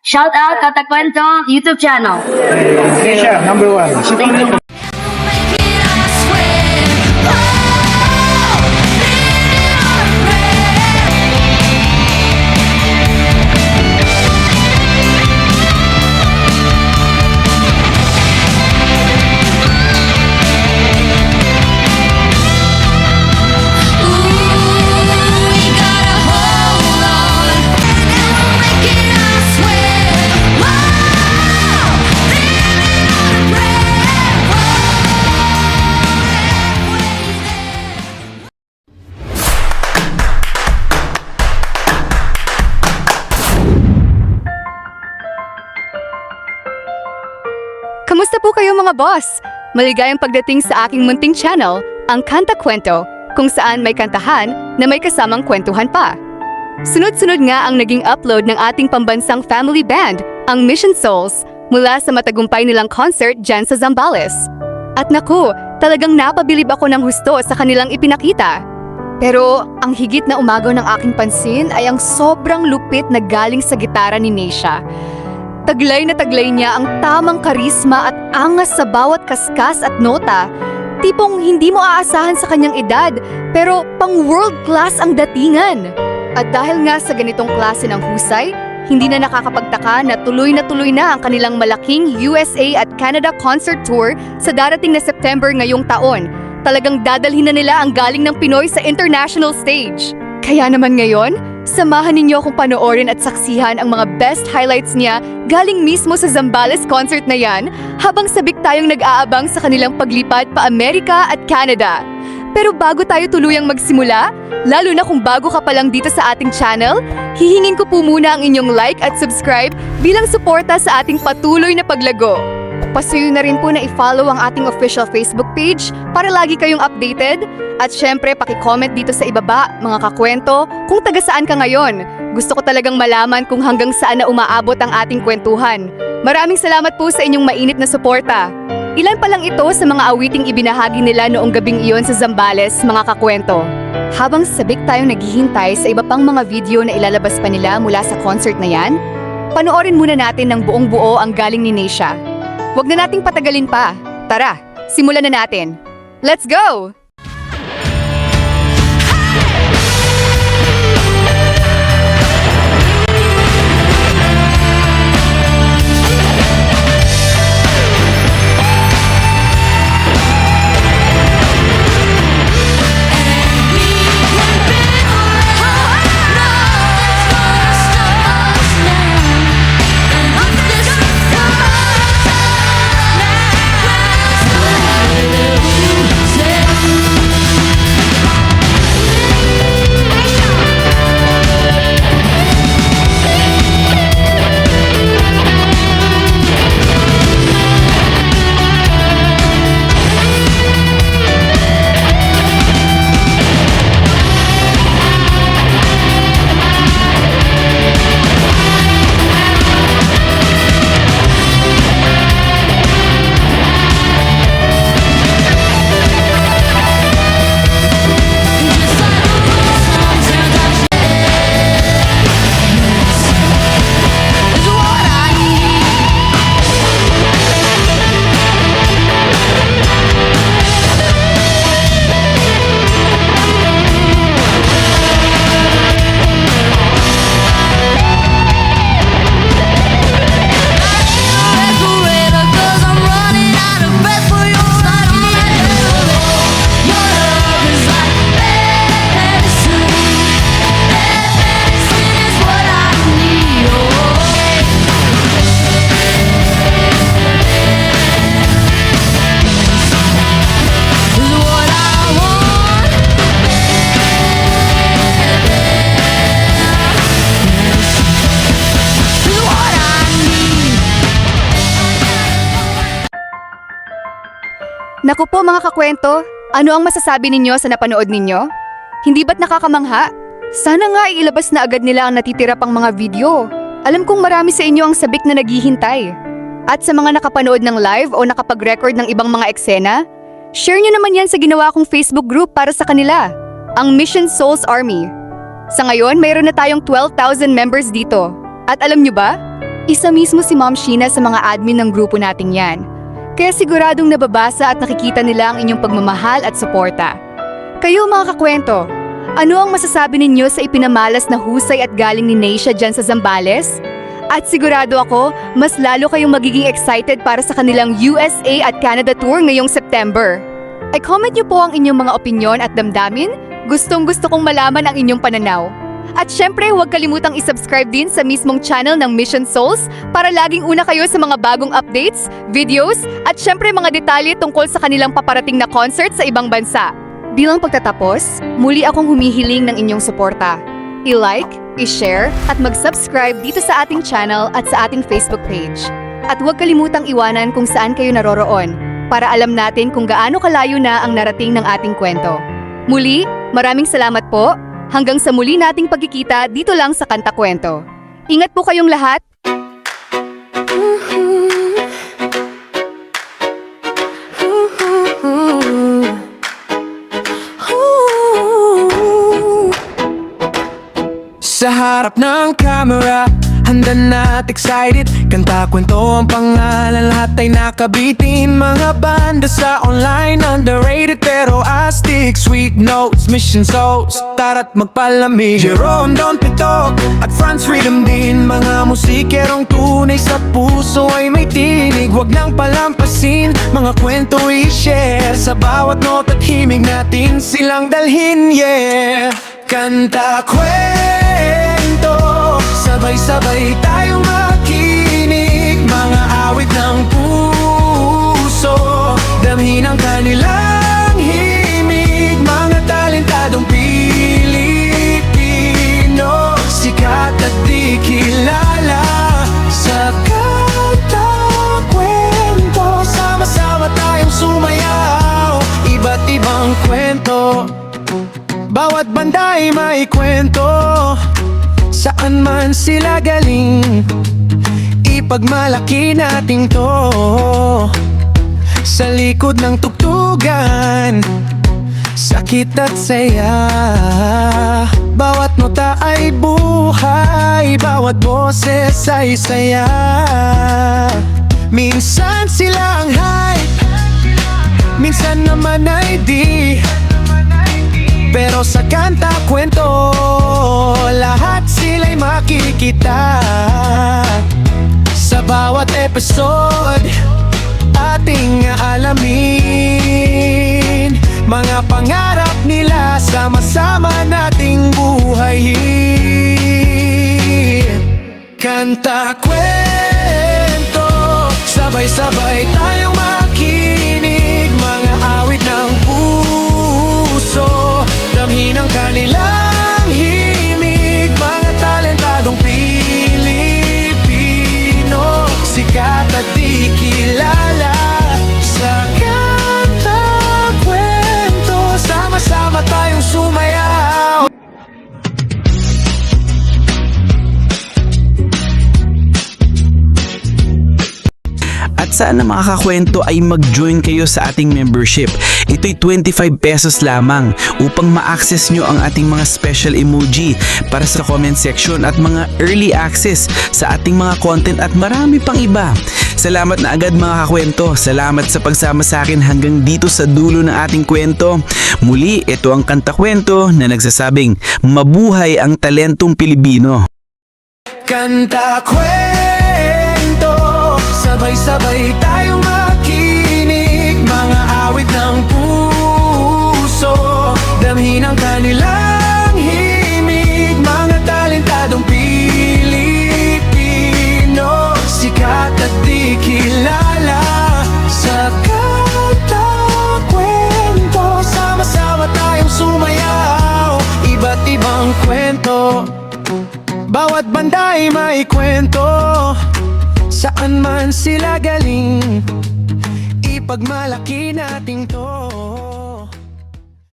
Shout out Katakwento YouTube channel. Asia, number one. Kamusta po kayo mga boss? Maligayang pagdating sa aking munting channel, ang Kanta Kwento, kung saan may kantahan na may kasamang kwentuhan pa. Sunod-sunod nga ang naging upload ng ating pambansang family band, ang Mission Souls, mula sa matagumpay nilang concert dyan sa Zambales. At naku, talagang napabilib ako ng husto sa kanilang ipinakita. Pero ang higit na umagaw ng aking pansin ay ang sobrang lupit na galing sa gitara ni Neisha. Taglay na taglay niya ang tamang karisma at angas sa bawat kaskas at nota. Tipong hindi mo aasahan sa kanyang edad, pero pang world class ang datingan. At dahil nga sa ganitong klase ng husay, hindi na nakakapagtaka na tuloy na ang kanilang malaking USA at Canada concert tour sa darating na September ngayong taon. Talagang dadalhin na nila ang galing ng Pinoy sa international stage. Kaya naman ngayon, samahan ninyo akong panoorin at saksihan ang mga best highlights niya galing mismo sa Zambales concert na yan habang sabik tayong nag-aabang sa kanilang paglipad pa Amerika at Canada. Pero bago tayo tuluyang magsimula, lalo na kung bago ka pa lang dito sa ating channel, hihingin ko po muna ang inyong like at subscribe bilang suporta sa ating patuloy na paglago. Pasuyo na rin po na i-follow ang ating official Facebook page para lagi kayong updated. At syempre, paki-comment dito sa ibaba, mga kakwento, kung taga saan ka ngayon. Gusto ko talagang malaman kung hanggang saan na umaabot ang ating kwentuhan. Maraming salamat po sa inyong mainit na suporta. Ilan pa lang ito sa mga awiting ibinahagi nila noong gabing iyon sa Zambales, mga kakwento. Habang sabik tayong naghihintay sa iba pang mga video na ilalabas pa nila mula sa concert na yan, panoorin muna natin ng buong buo ang galing ni Neisha. Huwag na nating patagalin pa. Tara, simulan na natin. Let's go! Naku po mga kakwento, ano ang masasabi ninyo sa napanood ninyo? Hindi ba't nakakamangha? Sana nga ilabas na agad nila ang natitira pang mga video. Alam kong marami sa inyo ang sabik na naghihintay. At sa mga nakapanood ng live o nakapag-record ng ibang mga eksena, share nyo naman yan sa ginawa kong Facebook group para sa kanila, ang Mission Souls Army. Sa ngayon, mayroon na tayong 12,000 members dito. At alam nyo ba? Isa mismo si Ma'am Sheena sa mga admin ng grupo nating yan. Kaya siguradong nababasa at nakikita nila ang inyong pagmamahal at suporta. Kayo mga kakwento, ano ang masasabi ninyo sa ipinamalas na husay at galing ni Neisha dyan sa Zambales? At sigurado ako, mas lalo kayong magiging excited para sa kanilang USA at Canada tour ngayong September. Ay comment nyo po ang inyong mga opinyon at damdamin. Gustong-gusto kong malaman ang inyong pananaw. At syempre, huwag kalimutang isubscribe din sa mismong channel ng Mission Souls para laging una kayo sa mga bagong updates, videos, at syempre mga detalye tungkol sa kanilang paparating na concert sa ibang bansa. Bilang pagtatapos, muli akong humihiling ng inyong suporta. I-like, i-share, at mag-subscribe dito sa ating channel at sa ating Facebook page. At huwag kalimutang iwanan kung saan kayo naroroon para alam natin kung gaano kalayo na ang narating ng ating kwento. Muli, maraming salamat po. Hanggang sa muli nating pagkikita dito lang sa Kanta Kwento. Ingat po kayong lahat! Sa harap ng camera, handa na at excited. Kanta kwento ang pangalan, lahat ay nakabitin. Mga banda sa online, underrated pero astig. Sweet notes, Mission Souls, tara't magpalamig. Jerome, Don Pitok at Franz Freedom din. Mga musikerong tunay sa puso ay may tinig. Huwag nang palampasin, mga kwento i-share. Sa bawat note at himig natin silang dalhin, yeah. Kanta kwento, sabay-sabay tayong makinig. Mga awit ng puso, damhin ang kanilang himig. Mga talentadong Pilipino, sikat at di kilala. Sa Kanta Kwento, sama-sama tayong sumayaw. Iba't ibang kwento, bawat banda ay may kwento. Saan man sila galing, ipagmalaki natin to. Sa likod ng tugtugan, sakit at saya. Bawat nota ay buhay, bawat boses ay saya. Minsan sila ang hype, minsan naman ay di. Pero sa Kanta Kwento, lahat sila'y makikita. Sa bawat episode, ating alamin mga pangarap nila, sama-sama nating buhayin. Kanta Kwento, sabay-sabay tayong makinig. Mga awit ng puso, damhin ang kanilang himig. Mga talentadong Pilipino, sikat at di kilala. Sa Kanta Kwento, sama-sama tayong sumayaw. At sana mga kakwento ay mag-join kayo sa ating membership. Ito'y 25 pesos lamang upang ma-access nyo ang ating mga special emoji para sa comment section at mga early access sa ating mga content at marami pang iba. Salamat na agad mga kakwento. Salamat sa pagsama sa akin hanggang dito sa dulo ng ating kwento. Muli, ito ang Kanta Kwento na nagsasabing mabuhay ang talentong Pilipino. Kanta Kwento, sabay-sabay tayong makinig. Mga awit ng puso, damhin ang kanilang himig. Mga talentadong Pilipino, sikat at di kilala. Sa Kanta Kwento, sama-sama tayong sumayaw. Iba't ibang kwento, bawat banda ay may kwento. Saan man sila galing, ipagmalaki natin to.